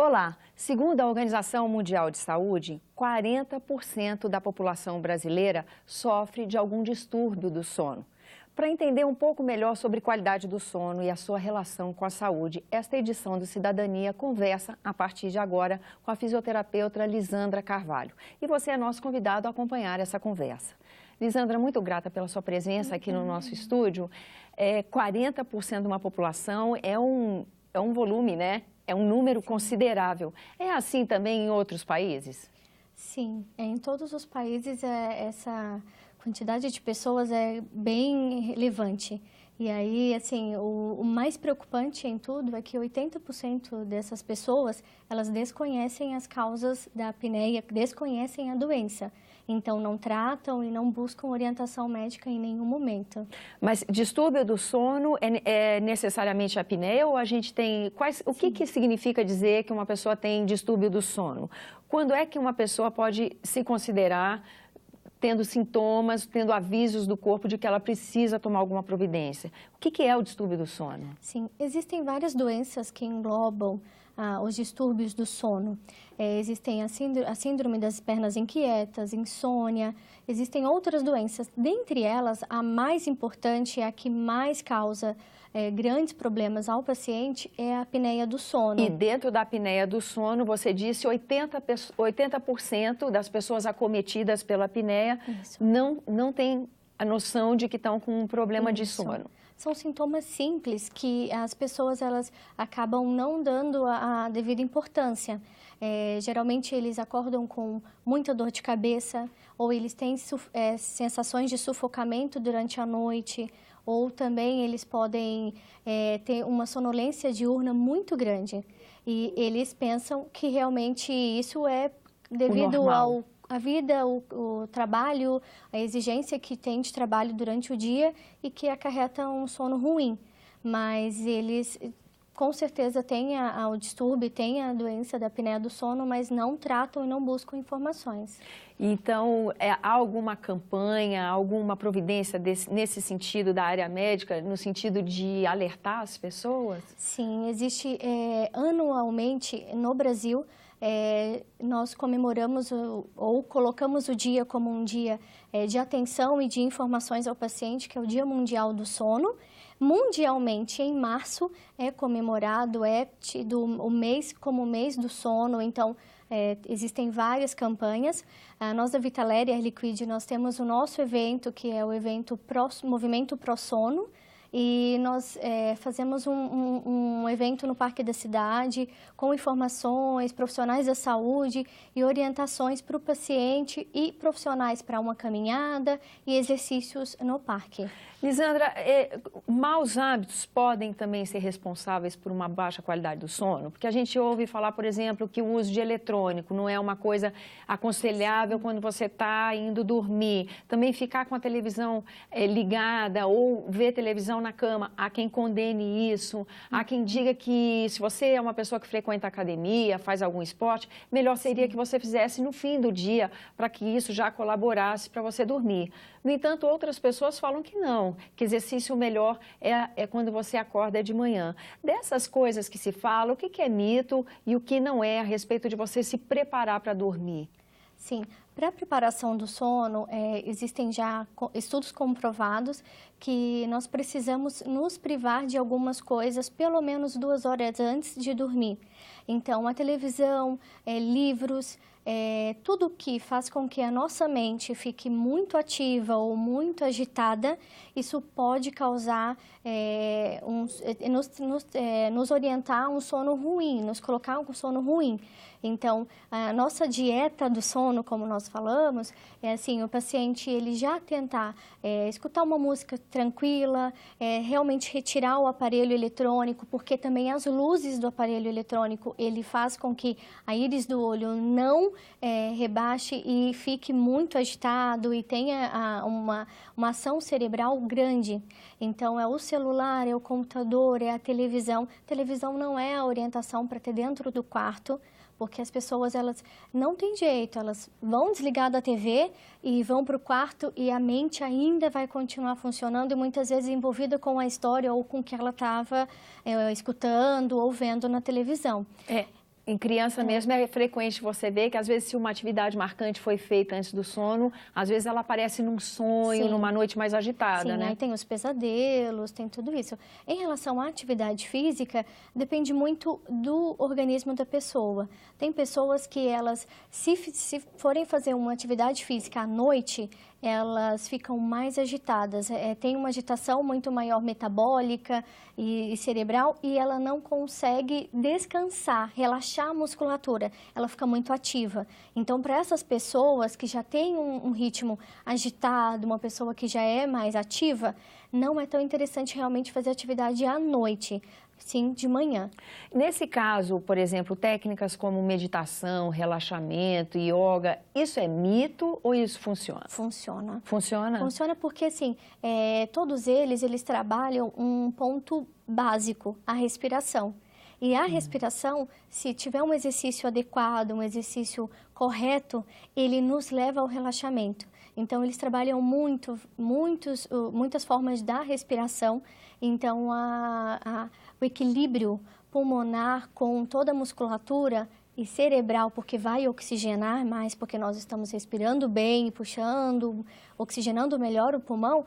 Olá! Segundo a Organização Mundial de Saúde, 40% da população brasileira sofre de algum distúrbio do sono. Para entender um pouco melhor sobre qualidade do sono e a sua relação com a saúde, esta edição do Cidadania conversa, a partir de agora, com a fisioterapeuta Lisandra Carvalho. E você é nosso convidado a acompanhar essa conversa. Lisandra, muito grata pela sua presença aqui no nosso estúdio. 40% de uma população é um volume, né? É um número considerável. É assim também em outros países? Sim, em todos os países essa quantidade de pessoas é bem relevante. E aí, assim, o mais preocupante em tudo é que 80% dessas pessoas, elas desconhecem as causas da apneia, desconhecem a doença. Então, não tratam e não buscam orientação médica em nenhum momento. Mas distúrbio do sono é necessariamente apneia ou a gente tem... O que significa dizer que uma pessoa tem distúrbio do sono? Quando é que uma pessoa pode se considerar tendo sintomas, tendo avisos do corpo de que ela precisa tomar alguma providência? O que é o distúrbio do sono? Sim, existem várias doenças que englobam os distúrbios do sono. Existem a síndrome das pernas inquietas, insônia, existem outras doenças. Dentre elas, a mais importante, a que mais causa grandes problemas ao paciente é a apneia do sono. E dentro da apneia do sono, você disse 80% das pessoas acometidas pela apneia não têm a noção de que estão com um problema de sono. São sintomas simples que as pessoas elas acabam não dando a devida importância. Geralmente eles acordam com muita dor de cabeça ou eles têm sensações de sufocamento durante a noite ou também eles podem ter uma sonolência diurna muito grande e eles pensam que realmente isso é devido a vida, o trabalho, a exigência que tem de trabalho durante o dia e que acarreta um sono ruim. Mas eles, com certeza, têm o distúrbio, têm a doença da apneia do sono, mas não tratam e não buscam informações. Então, há alguma campanha, alguma providência nesse sentido da área médica, no sentido de alertar as pessoas? Sim, existe anualmente no Brasil. Nós comemoramos ou colocamos o dia como um dia de atenção e de informações ao paciente, que é o Dia Mundial do Sono. Mundialmente, em março, é comemorado, é tido o mês como o mês do sono, então existem várias campanhas. Nós da Vitaleri Air Liquide, nós temos o nosso evento, que é o evento Movimento Pro Sono, e nós fazemos um evento no Parque da Cidade com informações, profissionais da saúde e orientações para o paciente e profissionais para uma caminhada e exercícios no parque. Lisandra, maus hábitos podem também ser responsáveis por uma baixa qualidade do sono? Porque a gente ouve falar, por exemplo, que o uso de eletrônico não é uma coisa aconselhável quando você está indo dormir. Também ficar com a televisão ligada ou ver televisão na cama. Há quem condene isso, há quem diga que se você é uma pessoa que frequenta academia, faz algum esporte, melhor seria que você fizesse no fim do dia para que isso já colaborasse para você dormir. No entanto, outras pessoas falam que não, que exercício melhor é quando você acorda de manhã. Dessas coisas que se fala, o que é mito e o que não é a respeito de você se preparar para dormir? Sim, para a preparação do sono, existem já estudos comprovados que nós precisamos nos privar de algumas coisas pelo menos 2 horas antes de dormir. Então, a televisão, livros, tudo que faz com que a nossa mente fique muito ativa ou muito agitada, isso pode causar, nos orientar a um sono ruim, nos colocar um sono ruim. Então, a nossa dieta do sono, como nós falamos, é assim, o paciente ele já tentar escutar uma música tranquila, realmente retirar o aparelho eletrônico, porque também as luzes do aparelho eletrônico, ele faz com que a íris do olho não rebaixe e fique muito agitado e tenha uma ação cerebral grande. Então, é o celular, é o computador, é a televisão. Televisão não é a orientação para ter dentro do quarto, porque as pessoas, elas não têm jeito, elas vão desligar da TV e vão para o quarto e a mente ainda vai continuar funcionando e muitas vezes envolvida com a história ou com o que ela estava escutando ou vendo na televisão. Em criança mesmo é frequente você ver que às vezes se uma atividade marcante foi feita antes do sono, às vezes ela aparece num sonho, Sim. numa noite mais agitada, Sim, né? aí tem os pesadelos, tem tudo isso. Em relação à atividade física, depende muito do organismo da pessoa. Tem pessoas que elas, se forem fazer uma atividade física à noite, elas ficam mais agitadas, tem uma agitação muito maior metabólica e cerebral e ela não consegue descansar, relaxar a musculatura, ela fica muito ativa. Então, para essas pessoas que já têm um ritmo agitado, uma pessoa que já é mais ativa, não é tão interessante realmente fazer atividade à noite. Sim, de manhã. Nesse caso, por exemplo, técnicas como meditação, relaxamento, yoga, isso é mito ou isso funciona? Funciona. Funciona? Funciona porque, assim, todos eles trabalham um ponto básico, a respiração. E a respiração, se tiver um exercício adequado, um exercício correto, ele nos leva ao relaxamento. Então, eles trabalham muitas formas da respiração. Então, o equilíbrio pulmonar com toda a musculatura e cerebral, porque vai oxigenar mais, porque nós estamos respirando bem, puxando, oxigenando melhor o pulmão,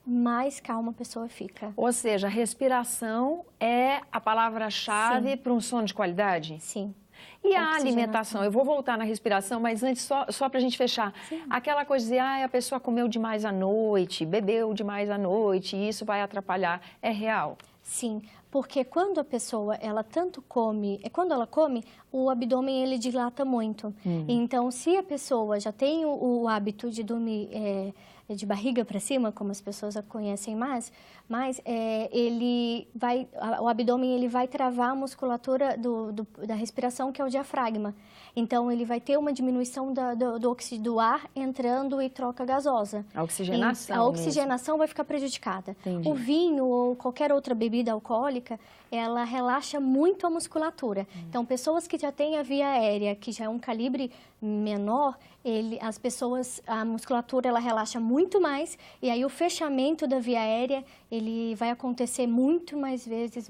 mais calma a pessoa fica. Ou seja, a respiração é a palavra-chave para um sono de qualidade? Sim. E a alimentação? Eu vou voltar na respiração, mas antes, só para a gente fechar. Sim. Aquela coisa de, a pessoa comeu demais à noite, bebeu demais à noite, e isso vai atrapalhar. É real? Sim, porque quando a pessoa, ela tanto come, quando ela come, o abdômen, ele dilata muito. Então, se a pessoa já tem o hábito de dormir de barriga para cima, como as pessoas a conhecem mais o abdômen ele vai travar a musculatura da respiração, que é o diafragma. Então, ele vai ter uma diminuição do ar entrando e troca gasosa. A oxigenação. A oxigenação vai ficar prejudicada. Entendi. O vinho ou qualquer outra bebida alcoólica, ela relaxa muito a musculatura. Então, pessoas que já têm a via aérea, que já é um calibre menor, a musculatura ela relaxa muito mais, e aí o fechamento da via aérea, ele vai acontecer muito mais vezes,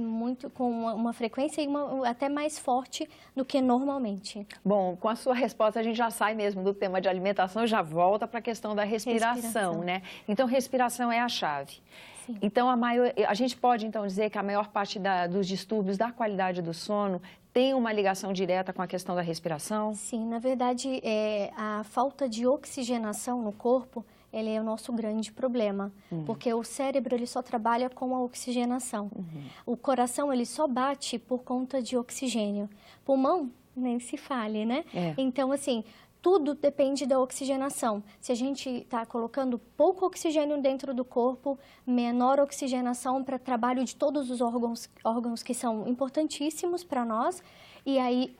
com uma frequência até mais forte do que normalmente. Bom, com a sua resposta a gente já sai mesmo do tema de alimentação e já volta para a questão da respiração, né? Então, respiração é a chave. Sim. Então, a gente pode, então, dizer que a maior parte dos distúrbios da qualidade do sono tem uma ligação direta com a questão da respiração? Sim, na verdade, a falta de oxigenação no corpo, ele é o nosso grande problema, porque o cérebro ele só trabalha com a oxigenação. O coração ele só bate por conta de oxigênio. Pulmão, nem se fale, né? Então, assim, tudo depende da oxigenação. Se a gente está colocando pouco oxigênio dentro do corpo, menor oxigenação para trabalho de todos os órgãos que são importantíssimos para nós, e aí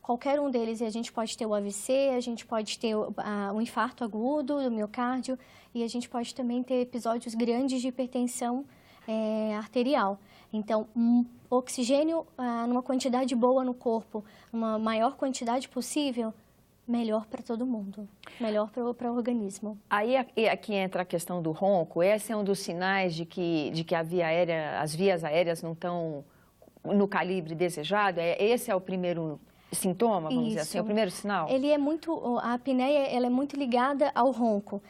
qualquer um deles, a gente pode ter o AVC, a gente pode ter o infarto agudo do miocárdio, e a gente pode também ter episódios grandes de hipertensão arterial. Então, oxigênio numa quantidade boa no corpo, uma maior quantidade possível, melhor para todo mundo, melhor para o organismo. Aí aqui entra a questão do ronco. Esse é um dos sinais de que as vias aéreas não estão no calibre desejado? Esse é o primeiro sintoma, vamos dizer assim, é o primeiro sinal? A apneia ela é muito ligada ao ronco.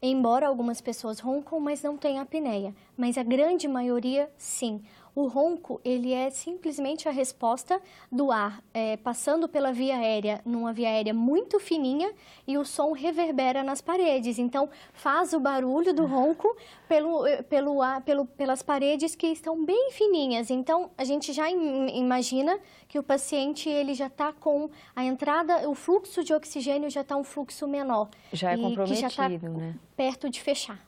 Embora algumas pessoas roncam, mas não têm apneia. Mas a grande maioria, sim. O ronco, ele é simplesmente a resposta do ar passando pela via aérea, numa via aérea muito fininha, e o som reverbera nas paredes. Então, faz o barulho do ronco pelas paredes que estão bem fininhas. Então, a gente já imagina que o paciente ele já está com a entrada, o fluxo de oxigênio já está um fluxo menor. Já é comprometido, que já está né? Perto de fechar.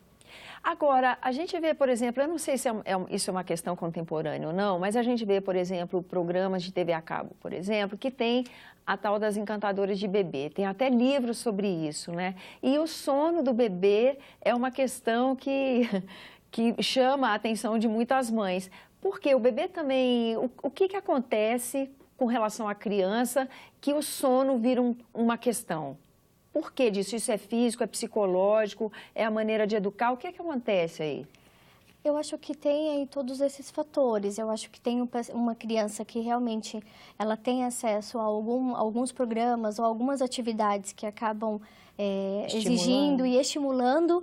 Agora, a gente vê, por exemplo, eu não sei se isso é uma questão contemporânea ou não, mas a gente vê, por exemplo, programas de TV a cabo, por exemplo, que tem a tal das encantadoras de bebê. Tem até livros sobre isso, né? E o sono do bebê é uma questão que chama a atenção de muitas mães. Porque o bebê também... O que acontece com relação à criança que o sono vira uma questão? Por que disso? Isso é físico, é psicológico, é a maneira de educar? O que acontece aí? Eu acho que tem aí todos esses fatores. Eu acho que tem uma criança que realmente ela tem acesso a alguns programas ou algumas atividades que acabam exigindo e estimulando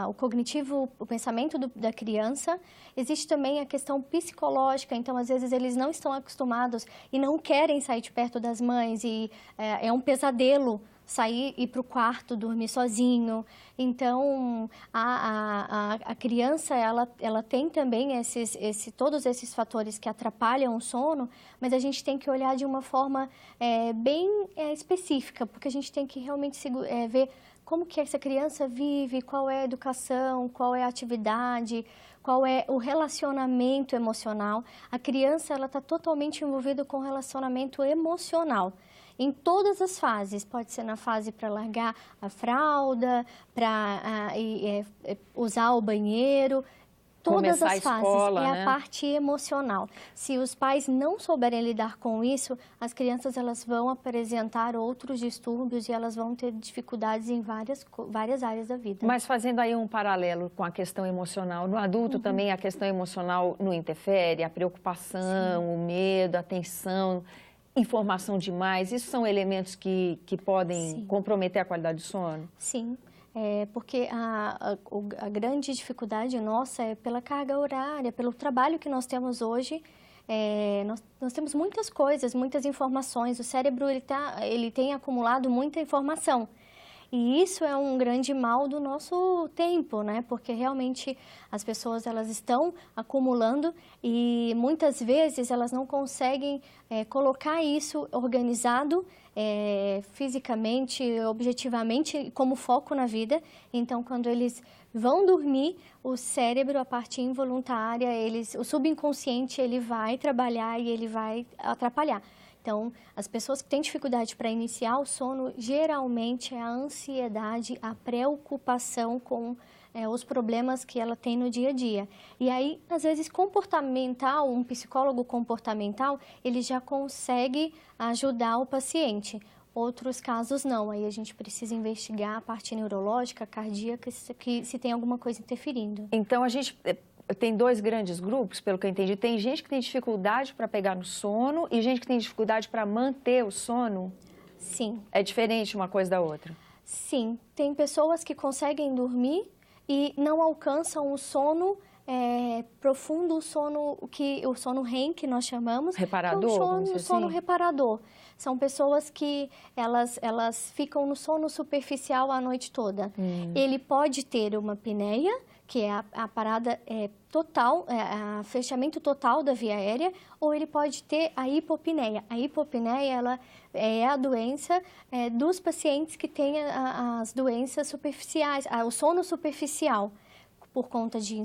o cognitivo, o pensamento da criança. Existe também a questão psicológica, então às vezes eles não estão acostumados e não querem sair de perto das mães e é um pesadelo sair e ir para o quarto, dormir sozinho. Então, a criança, ela tem também todos esses fatores que atrapalham o sono, mas a gente tem que olhar de uma forma bem específica, porque a gente tem que realmente ver como que essa criança vive, qual é a educação, qual é a atividade, qual é o relacionamento emocional. A criança, ela está totalmente envolvida com o relacionamento emocional. Em todas as fases, pode ser na fase para largar a fralda, para usar o banheiro, todas as fases, a parte emocional. Se os pais não souberem lidar com isso, as crianças elas vão apresentar outros distúrbios e elas vão ter dificuldades em várias áreas da vida. Mas fazendo aí um paralelo com a questão emocional, no adulto também a questão emocional não interfere, a preocupação, o medo, a tensão, informação demais, isso são elementos que podem comprometer a qualidade do sono? Sim, porque a grande dificuldade nossa é pela carga horária, pelo trabalho que nós temos hoje. Nós temos muitas coisas, muitas informações, o cérebro ele tem acumulado muita informação. E isso é um grande mal do nosso tempo, né? Porque realmente as pessoas elas estão acumulando e muitas vezes elas não conseguem colocar isso organizado fisicamente, objetivamente, como foco na vida. Então, quando eles vão dormir, o cérebro, a parte involuntária, o subconsciente, ele vai trabalhar e ele vai atrapalhar. Então, as pessoas que têm dificuldade para iniciar o sono, geralmente é a ansiedade, a preocupação com os problemas que ela tem no dia a dia. E aí, às vezes, comportamental, um psicólogo comportamental, ele já consegue ajudar o paciente. Outros casos não, aí a gente precisa investigar a parte neurológica, cardíaca, se tem alguma coisa interferindo. Então, a gente tem dois grandes grupos, pelo que eu entendi. Tem gente que tem dificuldade para pegar no sono e gente que tem dificuldade para manter o sono? Sim. É diferente uma coisa da outra? Sim. Tem pessoas que conseguem dormir e não alcançam o sono profundo, o sono REM, que nós chamamos. Reparador? O sono reparador. São pessoas que elas ficam no sono superficial a noite toda. Ele pode ter uma apneia, que é a parada total, a fechamento total da via aérea, ou ele pode ter a hipopneia. A hipopneia, ela é a doença dos pacientes que têm as doenças superficiais, o sono superficial, por conta de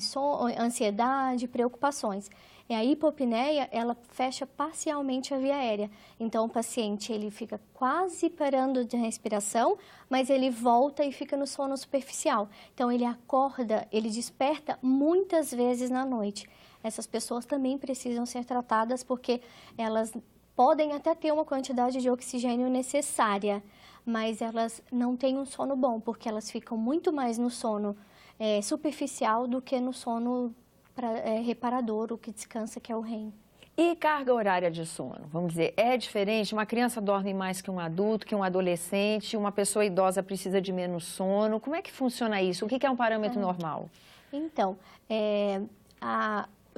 ansiedade, preocupações. E a hipopneia, ela fecha parcialmente a via aérea. Então, o paciente, ele fica quase parando de respiração, mas ele volta e fica no sono superficial. Então, ele acorda, ele desperta muitas vezes na noite. Essas pessoas também precisam ser tratadas porque elas podem até ter uma quantidade de oxigênio necessária, mas elas não têm um sono bom, porque elas ficam muito mais no sono superficial do que no sono reparador, o que descansa, que é o REM. E carga horária de sono? Vamos dizer, é diferente? Uma criança dorme mais que um adulto, que um adolescente, uma pessoa idosa precisa de menos sono. Como é que funciona isso? O que é um parâmetro normal? Então,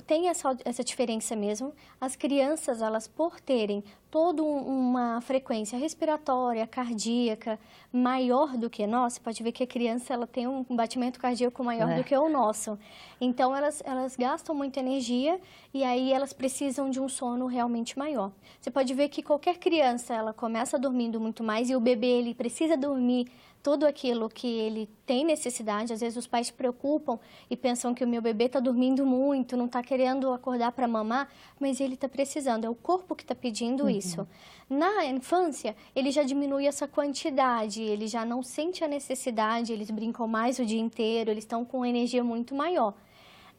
tem essa diferença mesmo. As crianças, elas por terem toda uma frequência respiratória, cardíaca, maior do que nós, você pode ver que a criança ela tem um batimento cardíaco maior do que o nosso. Então, elas gastam muita energia e aí elas precisam de um sono realmente maior. Você pode ver que qualquer criança, ela começa dormindo muito mais e o bebê, ele precisa dormir tudo aquilo que ele tem necessidade. Às vezes os pais se preocupam e pensam que o meu bebê está dormindo muito, não está querendo acordar para mamar, mas ele está precisando, é o corpo que está pedindo isso. Na infância, ele já diminui essa quantidade, ele já não sente a necessidade, eles brincam mais o dia inteiro, eles estão com energia muito maior.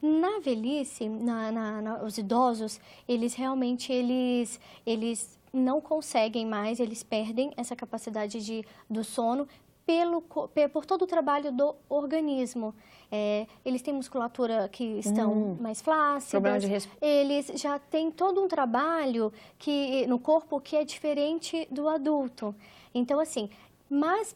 Na velhice, os idosos, eles realmente eles não conseguem mais, eles perdem essa capacidade do sono, por todo o trabalho do organismo. Eles têm musculatura que estão mais flácidas, eles já têm todo um trabalho no corpo que é diferente do adulto. Então, assim, mas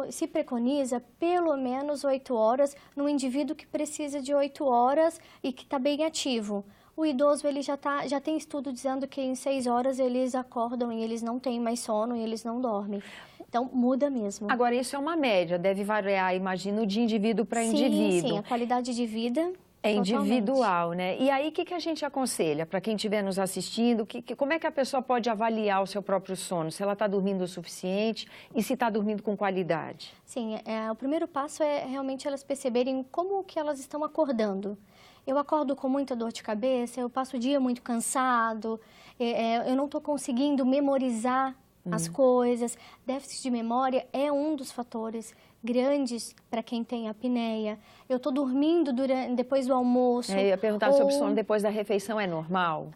se preconiza pelo menos 8 horas no indivíduo que precisa de 8 horas e que está bem ativo. O idoso, ele já tem estudo dizendo que em 6 horas eles acordam e eles não têm mais sono e eles não dormem. Então, muda mesmo. Agora, isso é uma média, deve variar, imagino, de indivíduo para indivíduo. Sim, a qualidade de vida é individual, né? E aí, o que a gente aconselha para quem estiver nos assistindo? Como é que a pessoa pode avaliar o seu próprio sono? Se ela está dormindo o suficiente e se está dormindo com qualidade? Sim, o primeiro passo é realmente elas perceberem como que elas estão acordando. Eu acordo com muita dor de cabeça, eu passo o dia muito cansado, eu não estou conseguindo memorizar as coisas. Déficit de memória é um dos fatores grandes para quem tem apneia. Eu estou dormindo depois do almoço. Eu ia perguntar sobre o sono depois da refeição, é normal?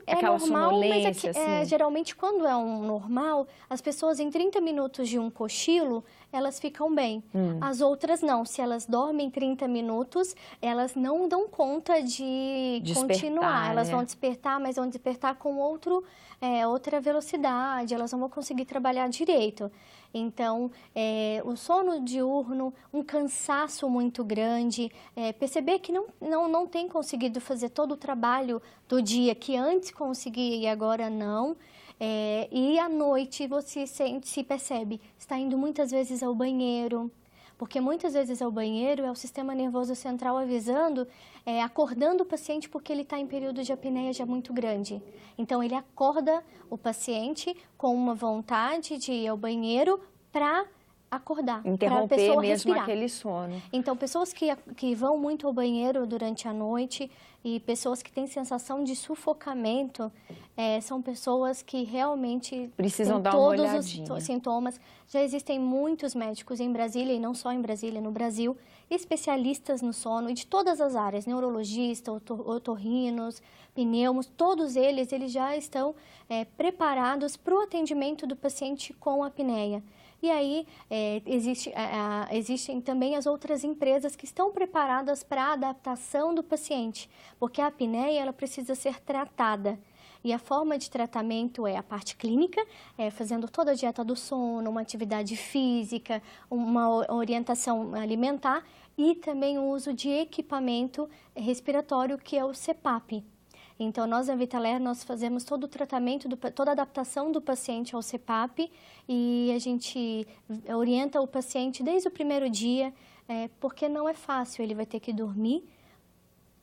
É normal, mas assim. Geralmente quando é um normal, as pessoas em 30 minutos de um cochilo, elas ficam bem. As outras não, se elas dormem 30 minutos, elas não dão conta de continuar. Elas vão despertar, mas vão despertar com outra velocidade, elas não vão conseguir trabalhar direito. Então, o sono diurno, um cansaço muito grande, perceber que não tem conseguido fazer todo o trabalho do dia que antes conseguia e agora não. E à noite você se percebe, está indo muitas vezes ao banheiro, porque muitas vezes ao banheiro é o sistema nervoso central avisando, acordando o paciente porque ele está em período de apneia já muito grande. Então, ele acorda o paciente com uma vontade de ir ao banheiro para acordar, para a pessoa mesmo respirar. Aquele sono. Então, pessoas que vão muito ao banheiro durante a noite e pessoas que têm sensação de sufocamento, são pessoas que realmente precisam dar todos uma olhadinha. Os sintomas. Já existem muitos médicos em Brasília, e não só em Brasília, no Brasil, especialistas no sono e de todas as áreas, neurologistas, otorrinos, pneumos, todos eles já estão preparados para o atendimento do paciente com apneia. E aí, existem também as outras empresas que estão preparadas para a adaptação do paciente, porque a apneia ela precisa ser tratada. E a forma de tratamento é a parte clínica, fazendo toda a dieta do sono, uma atividade física, uma orientação alimentar e também o uso de equipamento respiratório, que é o CPAP. Então, nós na Vitalaire, nós fazemos todo o tratamento, toda a adaptação do paciente ao CPAP e a gente orienta o paciente desde o primeiro dia, porque não é fácil, ele vai ter que dormir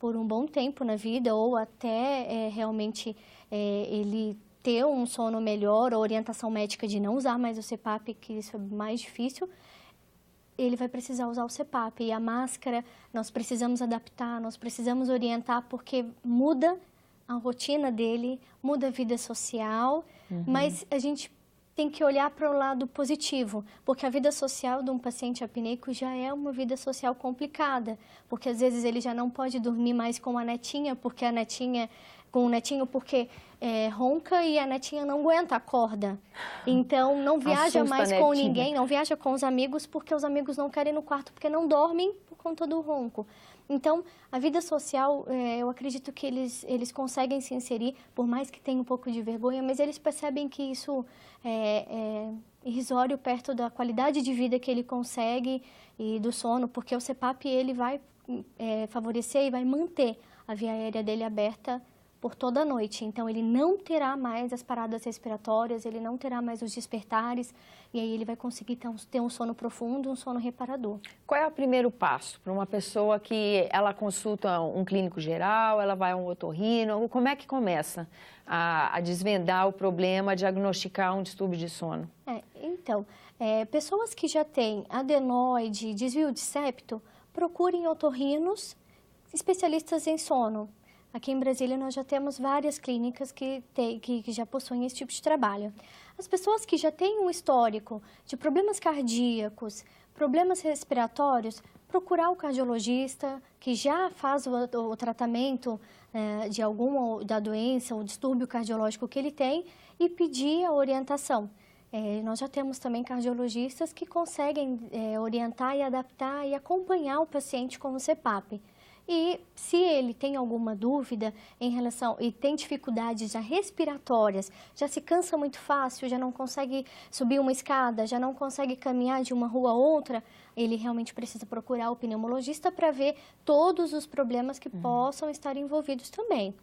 por um bom tempo na vida ou até realmente ele ter um sono melhor, ou orientação médica de não usar mais o CPAP, que isso é mais difícil. Ele vai precisar usar o CPAP e a máscara nós precisamos adaptar, nós precisamos orientar porque muda a rotina dele, muda a vida social, mas a gente tem que olhar para o lado positivo, porque a vida social de um paciente apneico já é uma vida social complicada, porque às vezes ele já não pode dormir mais com a netinha, porque a netinha, com o netinho, porque ronca e a netinha não aguenta a corda. Então, não viaja mais com ninguém, não viaja com os amigos, porque os amigos não querem ir no quarto, porque não dormem por conta do ronco. Então, a vida social, eu acredito que eles conseguem se inserir, por mais que tenham um pouco de vergonha, mas eles percebem que isso é irrisório perto da qualidade de vida que ele consegue e do sono, porque o CPAP ele vai favorecer e vai manter a via aérea dele aberta por toda a noite. Então, ele não terá mais as paradas respiratórias, ele não terá mais os despertares, e aí ele vai conseguir ter um sono profundo, um sono reparador. Qual é o primeiro passo para uma pessoa que ela consulta um clínico geral, ela vai a um otorrino? Como é que começa a desvendar o problema, a diagnosticar um distúrbio de sono? Então, pessoas que já têm adenoide, desvio de septo, procurem otorrinos especialistas em sono. Aqui em Brasília, nós já temos várias clínicas que já possuem esse tipo de trabalho. As pessoas que já têm um histórico de problemas cardíacos, problemas respiratórios, procurar o cardiologista que já faz o tratamento da doença, o distúrbio cardiológico que ele tem e pedir a orientação. Nós já temos também cardiologistas que conseguem orientar e adaptar e acompanhar o paciente com o CPAP. E se ele tem alguma dúvida em relação e tem dificuldades já respiratórias, já se cansa muito fácil, já não consegue subir uma escada, já não consegue caminhar de uma rua a outra, ele realmente precisa procurar o pneumologista para ver todos os problemas que possam estar envolvidos também.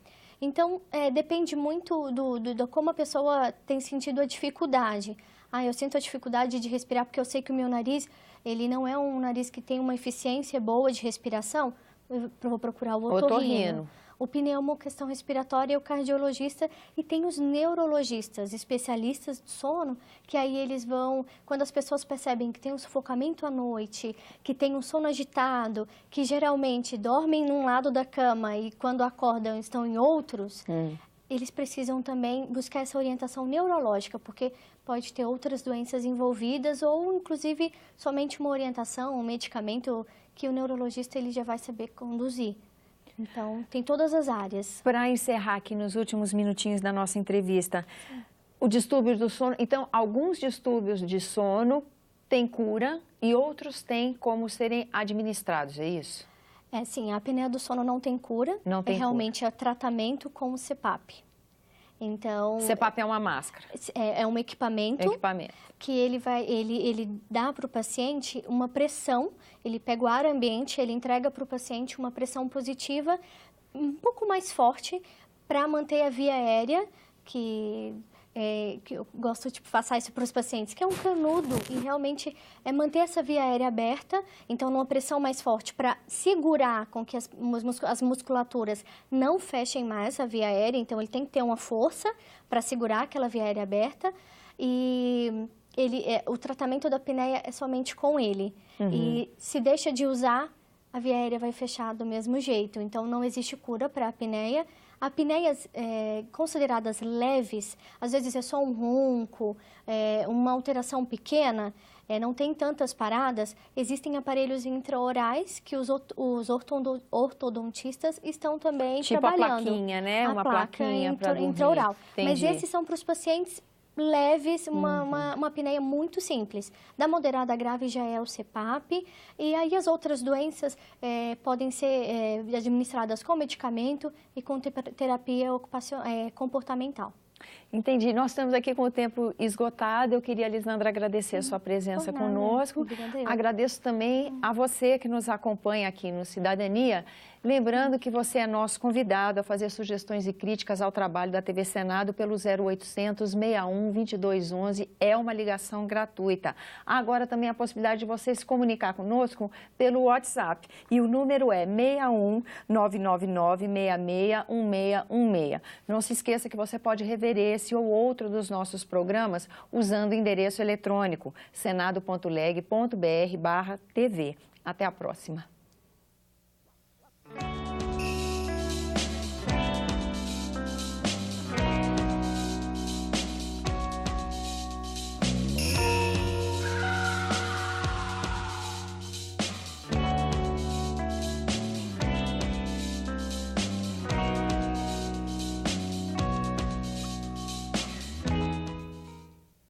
Então, depende muito do como a pessoa tem sentido a dificuldade. Eu sinto a dificuldade de respirar porque eu sei que o meu nariz, ele não é um nariz que tem uma eficiência boa de respiração. Eu vou procurar o otorrino. O pneumo, questão respiratória, o cardiologista, e tem os neurologistas, especialistas do sono, que aí eles vão, quando as pessoas percebem que tem um sufocamento à noite, que tem um sono agitado, que geralmente dormem num lado da cama e quando acordam estão em outros, eles precisam também buscar essa orientação neurológica, porque pode ter outras doenças envolvidas ou, inclusive, somente uma orientação, um medicamento que o neurologista ele já vai saber conduzir. Então, tem todas as áreas. Para encerrar aqui nos últimos minutinhos da nossa entrevista, o distúrbio do sono, então, alguns distúrbios de sono têm cura e outros têm como serem administrados, é isso? Sim, a apneia do sono não tem cura, não tem realmente é tratamento com o CPAP. Então, CPAP é uma máscara. É um equipamento que ele dá para o paciente uma pressão, ele pega o ar ambiente, ele entrega para o paciente uma pressão positiva um pouco mais forte para manter a via aérea, que eu gosto de passar isso para os pacientes, que é um canudo e realmente manter essa via aérea aberta, então numa pressão mais forte para segurar com que as musculaturas não fechem mais a via aérea, então ele tem que ter uma força para segurar aquela via aérea aberta e o tratamento da apneia é somente com ele. E se deixa de usar, a via aérea vai fechar do mesmo jeito, então não existe cura para a apneia. Apneias consideradas leves, às vezes é só um ronco, uma alteração pequena, não tem tantas paradas. Existem aparelhos intraorais que os ortodontistas estão também trabalhando. Tipo a plaquinha, né? Uma plaquinha para dormir. Intraoral. Mas esses são para os pacientes leves, uma apneia muito simples. Da moderada à grave já é o CPAP, e aí as outras doenças podem ser administradas com medicamento e com terapia comportamental. Entendi. Nós estamos aqui com o tempo esgotado. Eu queria, Lisandra, agradecer a sua presença conosco. Agradeço também a você que nos acompanha aqui no Cidadania. Lembrando que você é nosso convidado a fazer sugestões e críticas ao trabalho da TV Senado pelo 0800 61 2211. É uma ligação gratuita. Agora também a possibilidade de você se comunicar conosco pelo WhatsApp. E o número é 61 999 66 1616. Não se esqueça que você pode rever esse ou outro dos nossos programas usando o endereço eletrônico senado.leg.br/TV. Até a próxima.